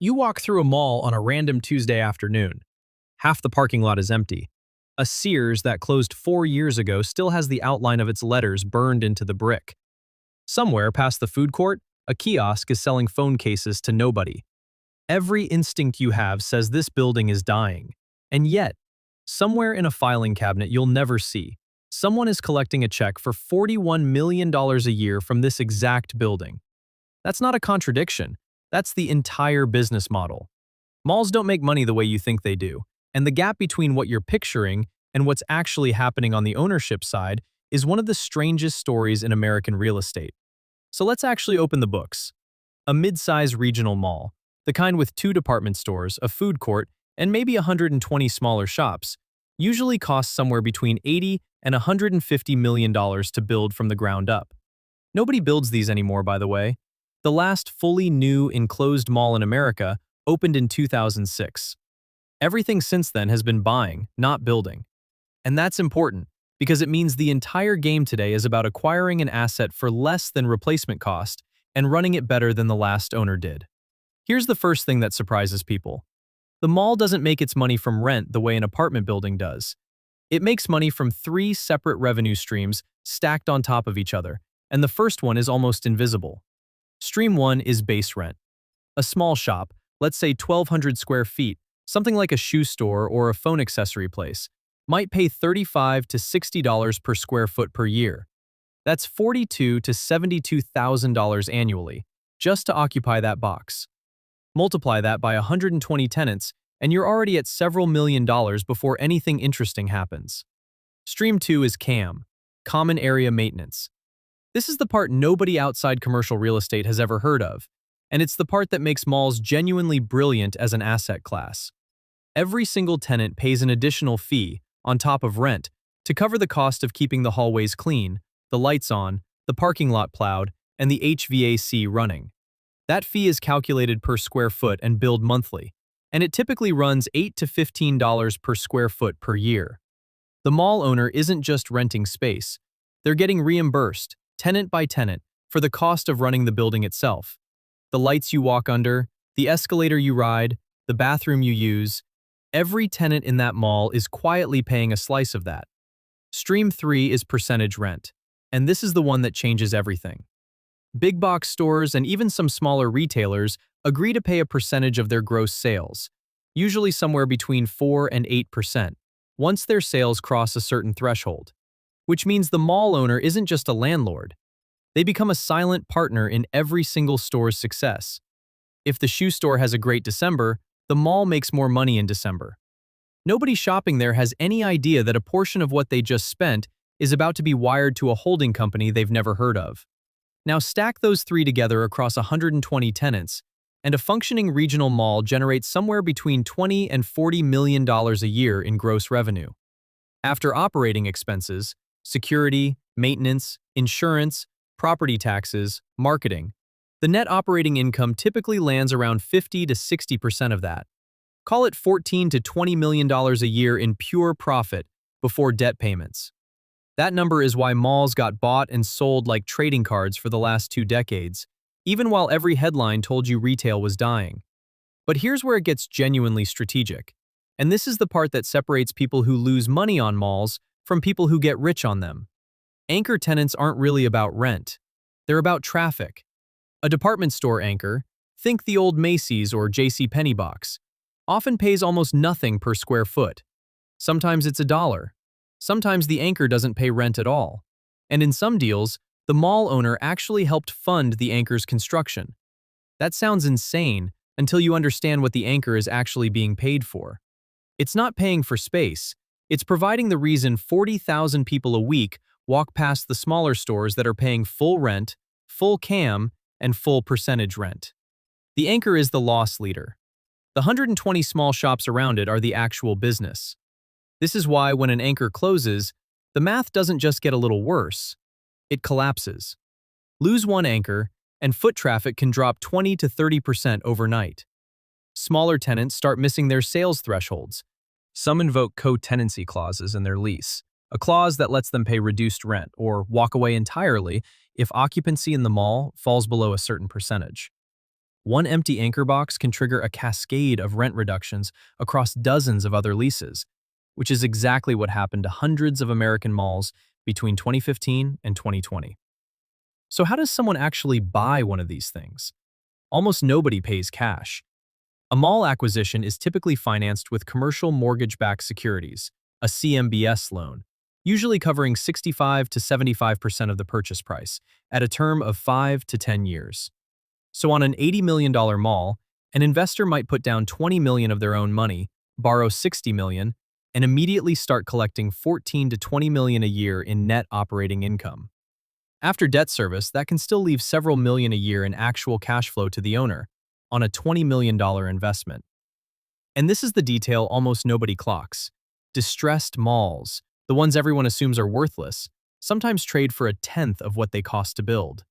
You walk through a mall on a random Tuesday afternoon. Half the parking lot is empty. A Sears that closed 4 years ago still has the outline of its letters burned into the brick. Somewhere past the food court, a kiosk is selling phone cases to nobody. Every instinct you have says this building is dying. And yet, somewhere in a filing cabinet you'll never see, someone is collecting a check for $41 million a year from this exact building. That's not a contradiction. That's the entire business model. Malls don't make money the way you think they do, and the gap between what you're picturing and what's actually happening on the ownership side is one of the strangest stories in American real estate. So let's actually open the books. A mid-size regional mall, the kind with 2 department stores, a food court, and maybe 120 smaller shops, usually costs somewhere between $80 and $150 million to build from the ground up. Nobody builds these anymore, by the way. The last fully new enclosed mall in America opened in 2006. Everything since then has been buying, not building. And that's important, because it means the entire game today is about acquiring an asset for less than replacement cost and running it better than the last owner did. Here's the first thing that surprises people. The mall doesn't make its money from rent the way an apartment building does. It makes money from 3 separate revenue streams stacked on top of each other, and the first one is almost invisible. Stream 1 is base rent. A small shop, let's say 1,200 square feet, something like a shoe store or a phone accessory place, might pay $35 to $60 per square foot per year. That's $42,000 to $72,000 annually, just to occupy that box. Multiply that by 120 tenants, and you're already at several $1,000,000 before anything interesting happens. Stream 2 is CAM, Common Area Maintenance. This is the part nobody outside commercial real estate has ever heard of, and it's the part that makes malls genuinely brilliant as an asset class. Every single tenant pays an additional fee, on top of rent, to cover the cost of keeping the hallways clean, the lights on, the parking lot plowed, and the HVAC running. That fee is calculated per square foot and billed monthly, and it typically runs $8 to $15 per square foot per year. The mall owner isn't just renting space. They're getting reimbursed, tenant by tenant, for the cost of running the building itself. The lights you walk under, the escalator you ride, the bathroom you use, every tenant in that mall is quietly paying a slice of that. Stream 3 is percentage rent, and this is the one that changes everything. Big box stores and even some smaller retailers agree to pay a percentage of their gross sales, usually somewhere between 4 and 8%, once their sales cross a certain threshold. Which means the mall owner isn't just a landlord. They become a silent partner in every single store's success. If the shoe store has a great December, the mall makes more money in December. Nobody shopping there has any idea that a portion of what they just spent is about to be wired to a holding company they've never heard of. Now stack those 3 together across 120 tenants, and a functioning regional mall generates somewhere between $20 and $40 million a year in gross revenue. After operating expenses, security, maintenance, insurance, property taxes, marketing, the net operating income typically lands around 50 to 60% of that. Call it $14 to $20 million a year in pure profit before debt payments. That number is why malls got bought and sold like trading cards for the last 2 decades, even while every headline told you retail was dying. But here's where it gets genuinely strategic. And this is the part that separates people who lose money on malls from people who get rich on them. Anchor tenants aren't really about rent. They're about traffic. A department store anchor, think the old Macy's or JCPenney box, often pays almost nothing per square foot. Sometimes it's $1. Sometimes the anchor doesn't pay rent at all. And in some deals, the mall owner actually helped fund the anchor's construction. That sounds insane until you understand what the anchor is actually being paid for. It's not paying for space. It's providing the reason 40,000 people a week walk past the smaller stores that are paying full rent, full CAM, and full percentage rent. The anchor is the loss leader. The 120 small shops around it are the actual business. This is why when an anchor closes, the math doesn't just get a little worse. It collapses. Lose one anchor, and foot traffic can drop 20 to 30% overnight. Smaller tenants start missing their sales thresholds. Some invoke co-tenancy clauses in their lease, a clause that lets them pay reduced rent or walk away entirely if occupancy in the mall falls below a certain percentage. One empty anchor box can trigger a cascade of rent reductions across dozens of other leases, which is exactly what happened to hundreds of American malls between 2015 and 2020. So how does someone actually buy one of these things? Almost nobody pays cash. A mall acquisition is typically financed with commercial mortgage-backed securities, a CMBS loan, usually covering 65 to 75% of the purchase price, at a term of 5 to 10 years. So on an $80 million mall, an investor might put down $20 million of their own money, borrow $60 million, and immediately start collecting $14 to $20 million a year in net operating income. After debt service, that can still leave several million a year in actual cash flow to the owner on a $20 million investment. And this is the detail almost nobody clocks. Distressed malls, the ones everyone assumes are worthless, sometimes trade for a tenth of what they cost to build.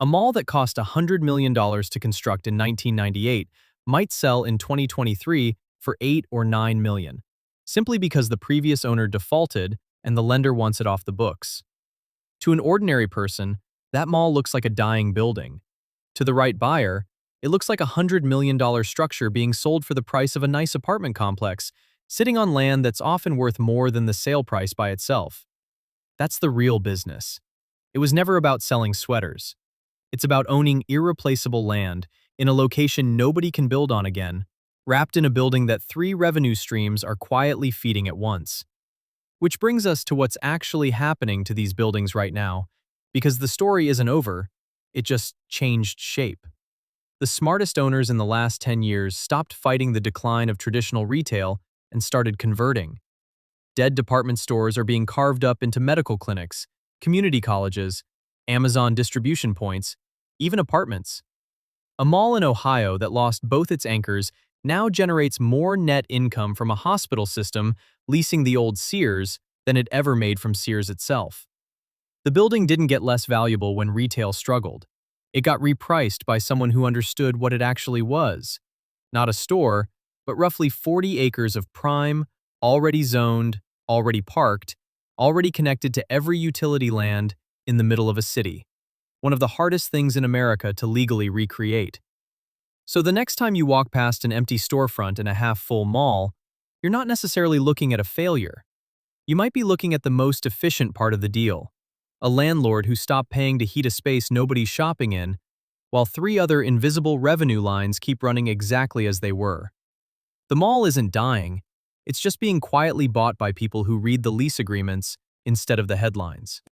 A mall that cost $100 million to construct in 1998 might sell in 2023 for $8 or $9 million, simply because the previous owner defaulted and the lender wants it off the books. To an ordinary person, that mall looks like a dying building. To the right buyer, it looks like a $100 million structure being sold for the price of a nice apartment complex, sitting on land that's often worth more than the sale price by itself. That's the real business. It was never about selling sweaters. It's about owning irreplaceable land in a location nobody can build on again, wrapped in a building that 3 revenue streams are quietly feeding at once. Which brings us to what's actually happening to these buildings right now, because the story isn't over, it just changed shape. The smartest owners in the last 10 years stopped fighting the decline of traditional retail and started converting. Dead department stores are being carved up into medical clinics, community colleges, Amazon distribution points, even apartments. A mall in Ohio that lost both its anchors now generates more net income from a hospital system leasing the old Sears than it ever made from Sears itself. The building didn't get less valuable when retail struggled. It got repriced by someone who understood what it actually was. Not a store, but roughly 40 acres of prime, already zoned, already parked, already connected to every utility land in the middle of a city. One of the hardest things in America to legally recreate. So the next time you walk past an empty storefront in a half-full mall, you're not necessarily looking at a failure. You might be looking at the most efficient part of the deal. A landlord who stopped paying to heat a space nobody's shopping in, while 3 other invisible revenue lines keep running exactly as they were. The mall isn't dying, it's just being quietly bought by people who read the lease agreements instead of the headlines.